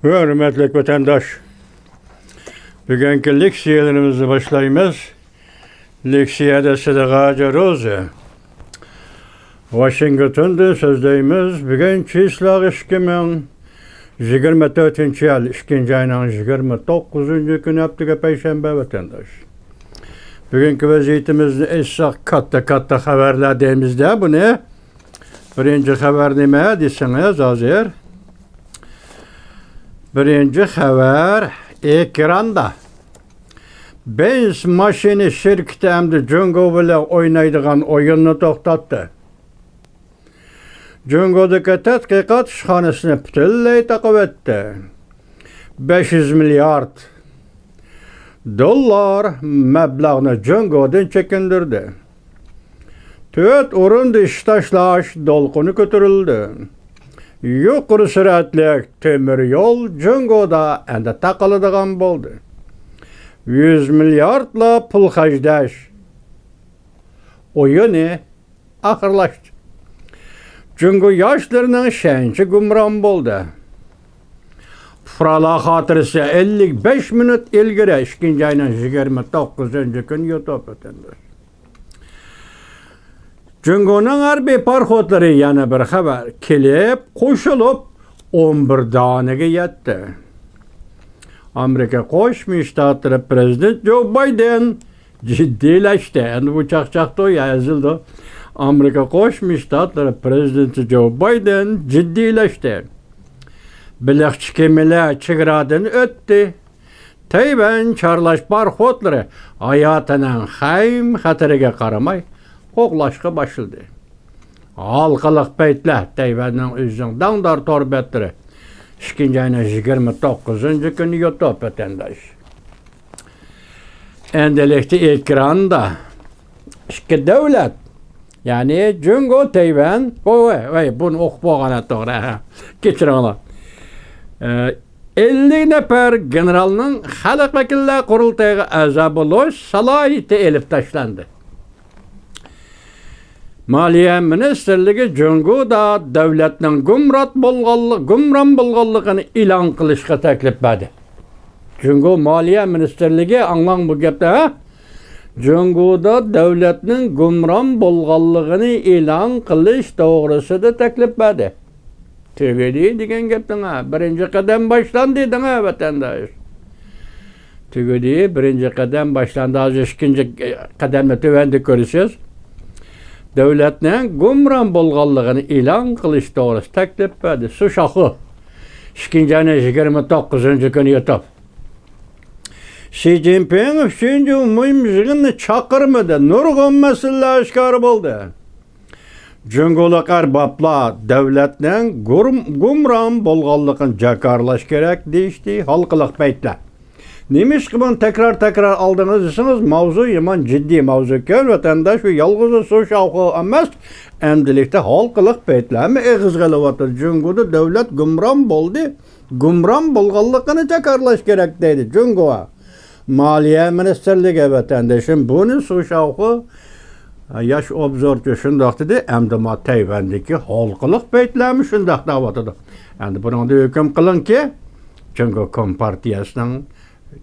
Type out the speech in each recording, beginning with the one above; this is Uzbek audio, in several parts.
Hürmetli vatandaş, bugünkü leksiyalarımızı başlayımız. Leksiyada Sıdıka Roza. Washington'da sözleyimiz. Bugün çislak 2024 yıl 2. ayının 29. günü haftaga Perşembe vatandaş. Bugünkü vaziyetimizde esas katta haberler demizde. Bu ne? Birinci haber nime deseniz hazır. Birinci haber ekranda. Benz maşini şirketi emdi Jungo ile oynaydıgan oyununu toxtattı. Jungo'daki tədqiqat işxanasını bütünlüy takip etti. 500 milyard dollar məbləğini Jungo'dan çekindirdi. Tüet orunda iştaşlaş dolqunu götürüldü. Yuqori süratli temir yol Jungo'da endi takılıdığan boldu. 100 milyardla pul xərcləş oyunu axırlaşdı. Jungo yaşlarının şençi gumran boldu. Fırala hatırısı 55 minut ilgiri 2. ayının 29. gün YouTube ötündü. Jungo'nun harbi parxotları yana bir haber kelip, koşulup 11 daniga yetti. Amerika Qo'shma Shtatlar Prezidenti Joe Biden jiddiyleşti. Endi bu çaqchaqda yazıldı. Amerika Qo'shma Shtatlar Prezidenti Joe Biden jiddiyleşti. Bilikçi kemiler chegaradan o'tdi. Tayvan charlash parxotlari hayotinin ham xatariga qaramay qo'qlashga başladı. Halqalıq paytlar Tayvanning o'zining dangdar torbetlari 2. ayının 29. günü YouTube vatandaş. Endilikli ekranda iki devlet, yani Jungo, Tayvan, bunu oxup to'g'ri. Kechiringlar. 50 nefer generalning xalq vakillar qurultayiga a'zo bo'lish salohiyati elib tashlandi. Maliye Ministerligi Jungo'da devletinin gumran bolğanlığını ilan qilishga taklif berdi. Jungo Maliye Ministerligi anlang bu gapda Jungo'da devletinin gumran bolğanlığını ilan qilish to'g'risida taklif berdi. Tugedi degan gapdan birinci qadam başlandı degan vatandaş. Tugedi birinci qadam başlandı. Hozir ikinci qadamni tövende ko'rasiz. Devletinin gumran bolğanlığını ilan qilish to'g'risida taklif berdi. Su shoxi 2. ayının 29. günü YouTube. Xi Jinping 3. umumiy yig'inni chaqirmadi. Nurg'un masalalar oshkor bo'ldi. Jungo'lik arboblar devletinin gumran bolğanlığını jakarlash kerak deyishdi halqalıq paytlar. Neymiş ki bunu tekrar aldınız desiniz, mavzu yaman ciddi mavzu ki vatandaş ve yalğızı su şavkı emez, endilikte halkılık peytlerimi eğizgalavatır. Jungo'da devlet gumran boldu, gumran bolğanlığını tekrarlaş gerek deydi Jungo'a. Maliye Ministerliği vatandaşın bunu su şavkı yaş obzorcu şundaq dedi, emdima Tayvan'daki halkılık peytlerimi şundaq davatıdı. Yani bunun da hüküm kılın ki, Jungo Kompartiyasının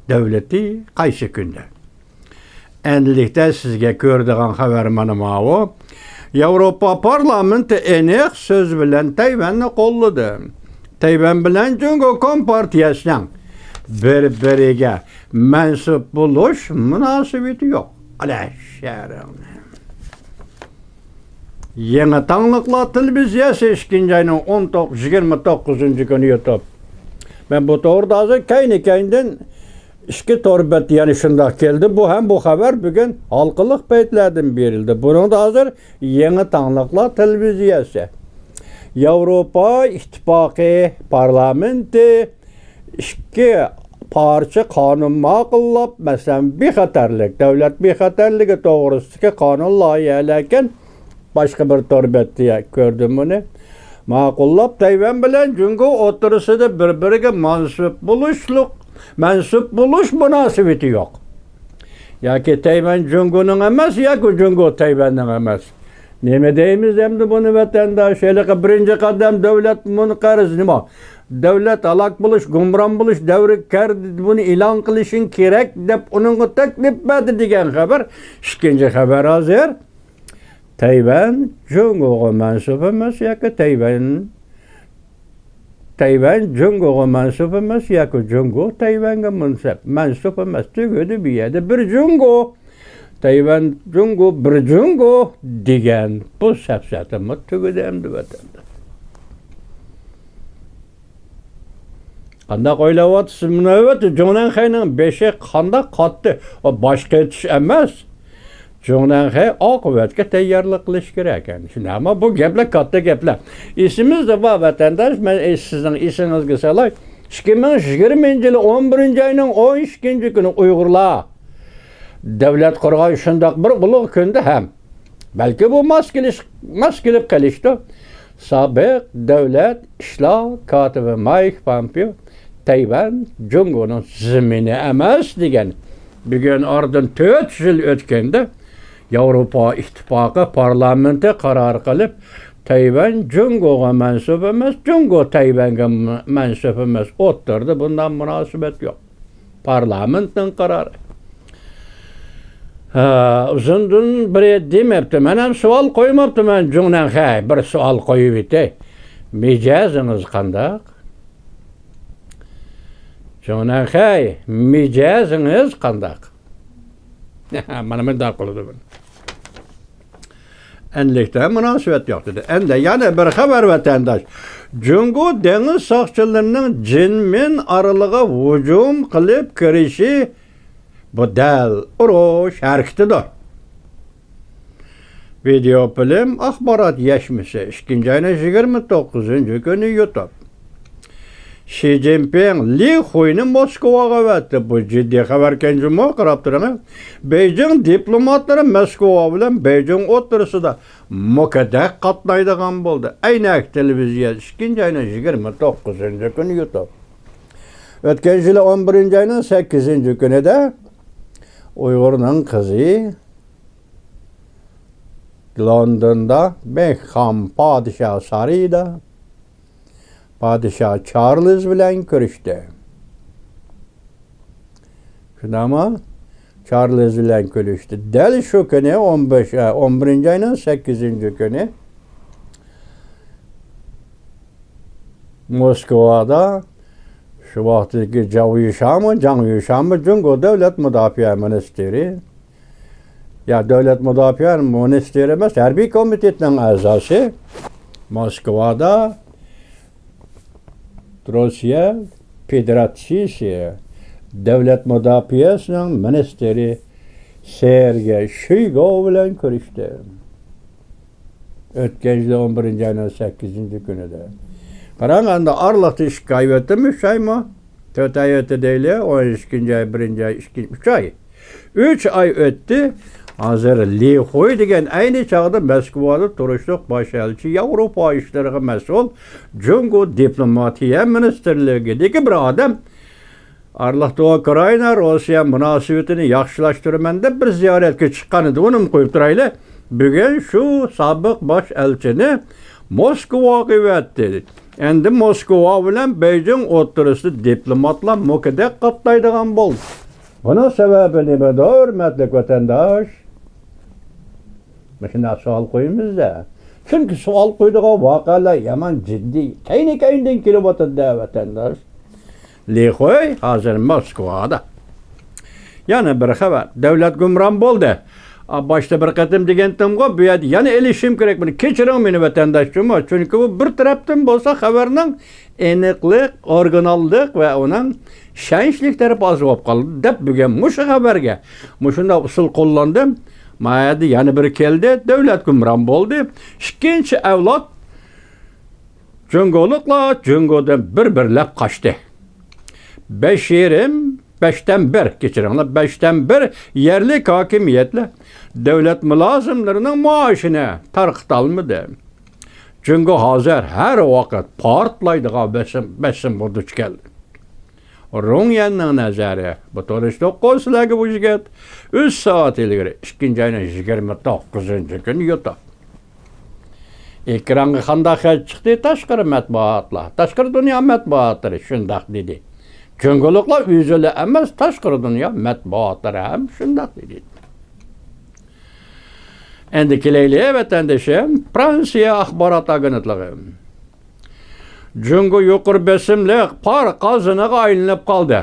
devleti qaysi günde. Endilikte sizge gördüğün habermanım o. Avrupa Parlamenti enek söz bilen Tayvan'ı qolladı. Tayvan bilen Jungo Kompartiyasının bir-biriga mensup buluş münasebeti yok. Alaşarım. Yeni Tanlıklar Televiziyası 2. ayının 29. günü YouTube. Ben bu doğruda hazır kayninden İki torbet yani şundak geldi. Bu haber bugün halkılık peytlerden verildi. Bunun da hazır Yeni Tanlıklar Televiziyası. Avrupa İttifakı Parlamenti iki parça kanun maqıllab, mesela bexatarlik, devlet bexatarligi to'g'risidagi kanun loyihalarken başka bir torbet diye gördüm bunu. Maqıllab Tayvan bilan Jungo o'tirisida bir-biriga mensup buluş münasebeti yok. Ya ki Tayvan Jungo'nun emas, ya ki Jungo Tayvan'ın emas. Neme deyimiz emdi bunu vatandaş? Birinci kadem devlet bunu qarız nima? davlat halak bo'lish, gumron bo'lish davri kirdi, buni e'lon qilishing kerak deb uningga taklif berdi degan xabar. Ikkinchi xabar hozir Tayvan Jungoga mansub emas yoki Tayvan Jungoga mansub emas yoki Jungo Tayvanga mansub emas. Tugadi bu yerda bir Jungo, Tayvan Jungo, bir Jungo degan bu safsatami tugadi endi vatandaş. Qandaq o'ylayapsiz? Navbat Jonanxayning beshi qandaq qotdi? O boshqa etish emas. Jonanxay oqibatga tayyorlik qilish kerak ekan. Shundami? Bu gaplar katta gaplar. Esimizda bor vatandash, men sizning esingizga solay. 2020-yil 11-oyning 12-kuni Uyg'urlar davlat qurgan shundoq bir ulug' kunda ham. Balki bu mas kelib qolishdi. Sobiq davlat ishlar kotibi Mike Pompeo Tayvan Jungoning zimini emas degan. Bugun oradan 4 yil o'tganda Yevropa İttifaqı parlamenti qaror qilib Tayvan Jungoga mansub emas, Jungo Tayvanga mansub emas o'ttirdi. Bundan munosabat yo'q. Parlamentning qarori. Uzundan biri demepti. Men ham savol qo'ymabdiman Jonanxay. Bir savol qo'yib etay. Mijozingiz qandaq? Jonanxay, mijozingiz qandaq? Mana bunday qildi buni. Enlikda munosabat yo'q dedi. Endi yana bir xabar vatandaş. Jungo dengiz soqchilarining jinmin oralig'iga hujum qilib kirishi bu dal urush harakatidir. Video film axborot yashmisi 2-29-kuni YouTube. Xi Jinping Li Huyni Moskvaga vatdi. Bu jiddiy xabar kenjimo qarab turamiz. Beijing diplomatlari Moskva bilan Beijing o'rtasida muqaddas qatnaydigan bo'ldi. Aynak televiziya 2-29-kuni YouTube. O'tgan yil 11-oyning 8-kunida Uyg'urning qizi Londonda Beckham podshoh sarayida Padişah Charles bilan ko'rishdi. Shundami? Charles bilan ko'rishdi. Dal shu kuni 11-oyning 8-kuni Moskvada shu vaqtdagi Zhang Yushami Jungo davlat mudofaa ministri davlat mudofaa ministri emas, harbiy komitetining a'zosi Moskvada Rossiya Federatsiyasi davlat mudofaasining ministri Sergey Shoygu bilan ko'rishdi. O'tgan yil 11-oyning 8-kunida. Qarang, endi orliqda ishga aytdimi, shaymi? 4 oy o'tdi deyli, 12-oy, 1-oy, 3 oy. 3 oy o'tdi. Hozir Li Huy degan ayni chog'da Moskvada turishliq bosh elchi, Yevropa ishlariga mas'ul Jungo diplomatiya ministrligidagi bir odam orliqda Ukraina Rossiya munosabatini yaxshilashtiraman deb bir ziyoratga chiqqan edi. Uni qo'yib turayli. Bugun shu sobiq bosh elchini Moskvaga vatdi. Endi Moskva bilan Beijing o'rtasida diplomatlar muqaddas qatnaydigan bo'ldi. Buna sebebi nimadir, hurmatli vatandosh? Shunday savol qo'yamiz-da. Chunki savol qo'ydigan voqealar yomon jiddiy. Kayni-kayndan kelib o'tadi vatandosh. Li Huy hozir Moskvada. Yana bir xabar. Davlat gumron bo'ldi. Boshda bir qatim degandim-ku, bu yerda yana elishim kerak buni. Kechiring meni vatandoshim, chunki bu bir tarafdan bo'lsa xabarning aniqlik, originallik va uning shanchlik tarafi ozib qoldi deb bugun mushu xabarga shunday usul qo'llandim. Mayada yana bir keldi, davlat gumron bo'ldi. Ikkinchi avlod Jungoliklar Jungodan bir-birlab qochdi. 5'ten 1 kechiringlar, 5'ten 1 yerlik hokimiyatlar davlat mulozimlarining maoshini tarqatolmadi. Jungo hozir har vaqt portlaydigan besim duch keldi. Runyanning nazari bu to'g'risida qo'ysilagi bu yigit 3 soat ilgari 2-oyning 29-kuni YouTube. Ekranga qanday chiqdi tashqari matbuotlar, tashqari dunyo matbuotlari shundoq dedi. Jungoliklar o'zili emas, tashqari dunyo matbuotlari ham shundoq dedi. Endi kelaylik vatandoshim, Fransiya axborot agentligi. Jungo yuqori besimlik par qaziniga aylanib qoldi.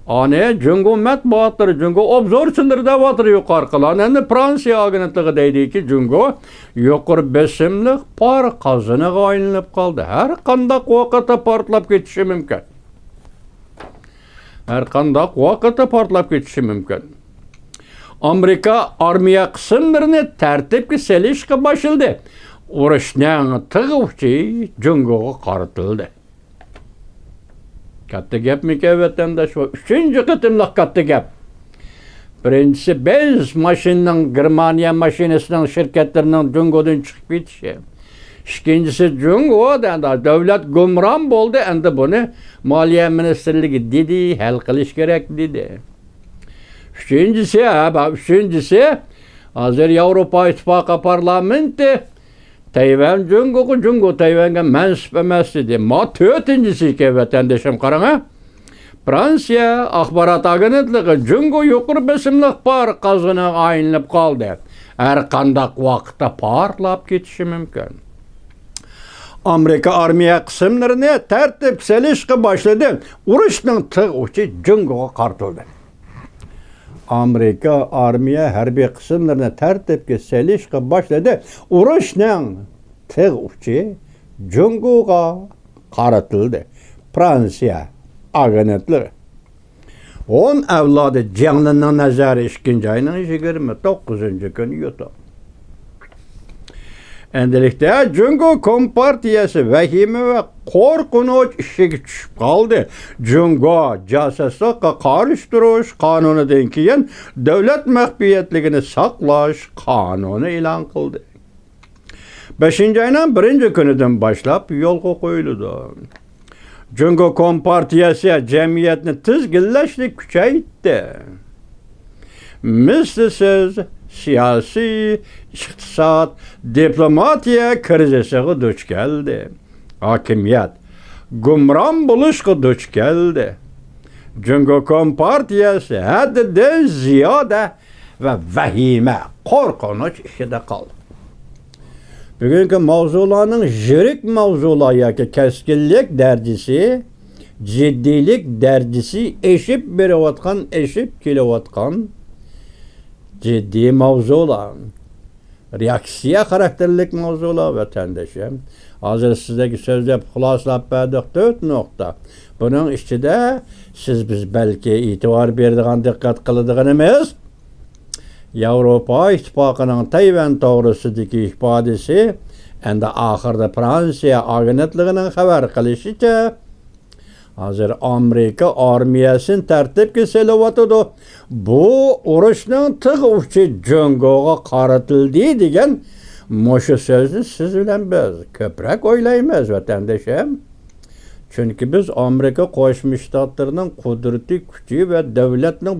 Ani Jungo matbuotlari, Jungo obzorchilar da'vatlar yuqori qilan. Endi Fransiya agentligi deydiki, Jungo yuqori besimlik par qaziniga aylanib qoldi. Har qanday vaqtda portlab ketishi mumkin. Har qanday vaqtda portlab ketishi mumkin. Amerika armiya qismlarini tartibga solishga boshladi. Urushning tig'uvchi Jungoga qaratildi. Katta gapmi-ki vatandosh, uchinchi qitimliq katta gap. Birinchisi biz mashinaning Germaniya mashinasining shirkatlarining Jungodan chiqib ketishi. Ikkinchisi Jungoda davlat gumron bo'ldi, endi buni Moliya ministrligi dedi, hal qilish kerak dedi. Üçüncüsü, hozir Yevropa İttifoqi parlamenti Tayvan Jungo Tayvanga mansub emas dedi. To'rtinchisi vatandoshim qarang. Fransiya axborot agentligi Jungo yuqori besimlik par qaziniga aylanib qoldi. Har qanday vaqtda portlab ketishi mumkin. Amerika armiya qismlarini tartibga solishga boshladi. Urushning tig'uvchi Jungoga qaratildi. Amerika armiya harbiy qismlarini tartibga solishga boshladi. Urushning tig'uvchi Jungoga qaratildi. Fransiya agentligi. 10 avlodi janglining nazari 2-oyning 29-kuni yutdi. Endilikda Jungo Kompartiyasi vahima va qo'rqinch ishiga tushib qoldi. Jungo josuslikqa qarshi turish qonunidan keyin davlat maxfiyatligini saqlash qonuni e'lon qildi. 5-oyning 1-kunidan boshlab yo'lga qo'yildi. Jungo Kompartiyasi jamiyatni tizginlashni kuchaytirdi. Mislsiz siyosiy, iqtisod, diplomatiya krizisiga duch keldi. Hokimiyat gumron bo'lishga duch keldi. Jungo Kompartiyasi haddidan ziyoda va vahima, qo'rqinch ichida qoldi. Bugungi mavzularning yirik mavzular yoki keskinlik darajasi, jiddiylik darajasi eshib berayotgan, eshib kelayotgan ciddi mavzular, reaksiya xarakterlik mavzular vatandoshim. Hozir sizdagi so'zlab xulosalab berdik 4 nuqta. Buning ichida biz balki e'tibor beradigan, diqqat qiladiganimiz Yevropa İttifoqining Tayvan to'g'risidagi ifodasi, endi oxirida Fransiya agentligining xabar qilishicha, hozir Amerika armiyasini tartibga solyotdi. Bu urushning tig'uvchi Jungoga qaratildi degan mushu so'zni siz bilan biz ko'proq o'ylaymiz vatandoshim. Chunki biz Amerika Qo'shma Shtatlarining qudrati, kuchi va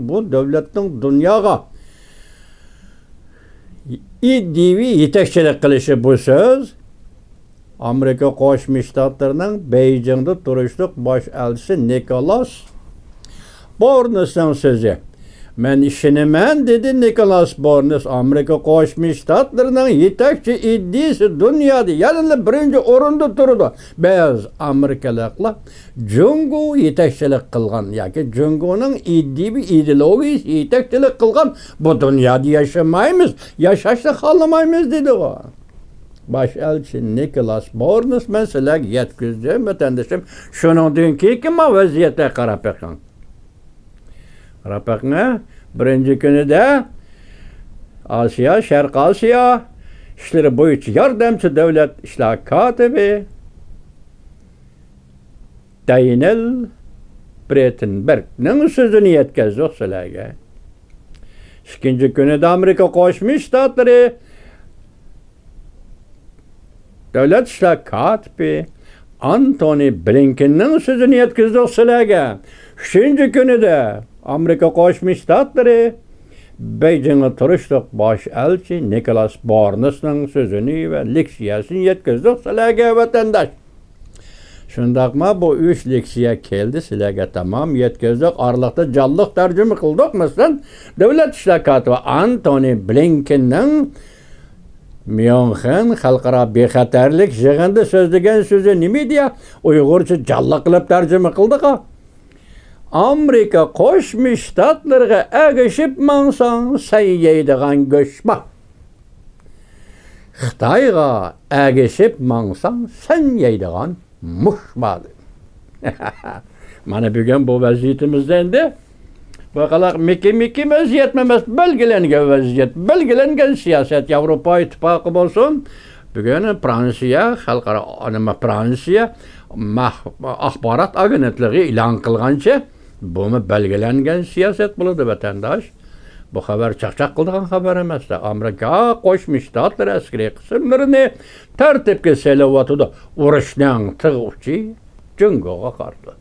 bu davlatning dunyoga iddivi yetakchilik qilishi bu so'z Amerika Qo'shma Shtatlarining Beijingda turishliq bosh elchisi Nikolas Bornesning so'zi. Men ishonaman dedi Nikolas Bornes, Amerika Qo'shma Shtatlarining yetakchi iddisi dunyoda yana birinchi o'rinda turdi. Biz Amerikaliklar Jungo yetakchilik qilgan yoki Jungoning iddiy ideologiyasi yetakchilik qilgan bu dunyoda yashamaymiz, yashashni xohlamaymiz dedi u. Baş elçi Nikolas Bornes men sizlarga yetkazdim vatandoshim. Shuningdan keyin vaziyatga qarab baqqan. Qarabaqna, birinchi kunida Osiyo, Sharq Osiyo ishlari bo'yicha yordamchi davlat ishlar kotibi Daniel Breitenbergning so'zini yetkazdik sizlarga. Ikkinchi kunida Amerika Qo'shma Shtatlari davlat ishlar kotibi Antony Blinkenning so'zini yetkazdik sizlarga. Uchinchi kunida Amerika Qo'shma Shtatlari Beijing'e turuşluq baş elçi Nicholas Barnes'ның sözünü ve leksiyasını yetkizdik sizlerge vatandaş. Şundaqma bu 3 leksiya keldi sizlerge tamam yetkizdik. Arlıqda callıq tərcümə qıldıq. Məsələn, Dövlət İşlər katibi Antony Blinken'ның München xalqara bexatarlik yig'inida so'zlagan so'zi nima deya Uyg'urcha jalla qilib tarjima qildik. Amerika Qo'shma Shtatlarga agishib mansang sen yeydigan go'shma. Xitoyga agishib mansang sen yeydigan mushma. Mana bugun bu vaziyatimizda endi bakalak miki vaziyetmemiz belgelengen vaziyet, belgelengen siyaset Avrupa İttifakı olsun. Bugün Fransiya, halkara anıma Fransiya ahbarat agentliği ilan kılganca bu mu belgelengen siyaset buludu vatandaş. Bu haber çakçak kıldıgan haber emas da. Amerika Qo'shma Shtatlar askeri kısımlarını tertipke selavatı da urushdan tig'uvchi jungoga qarshi.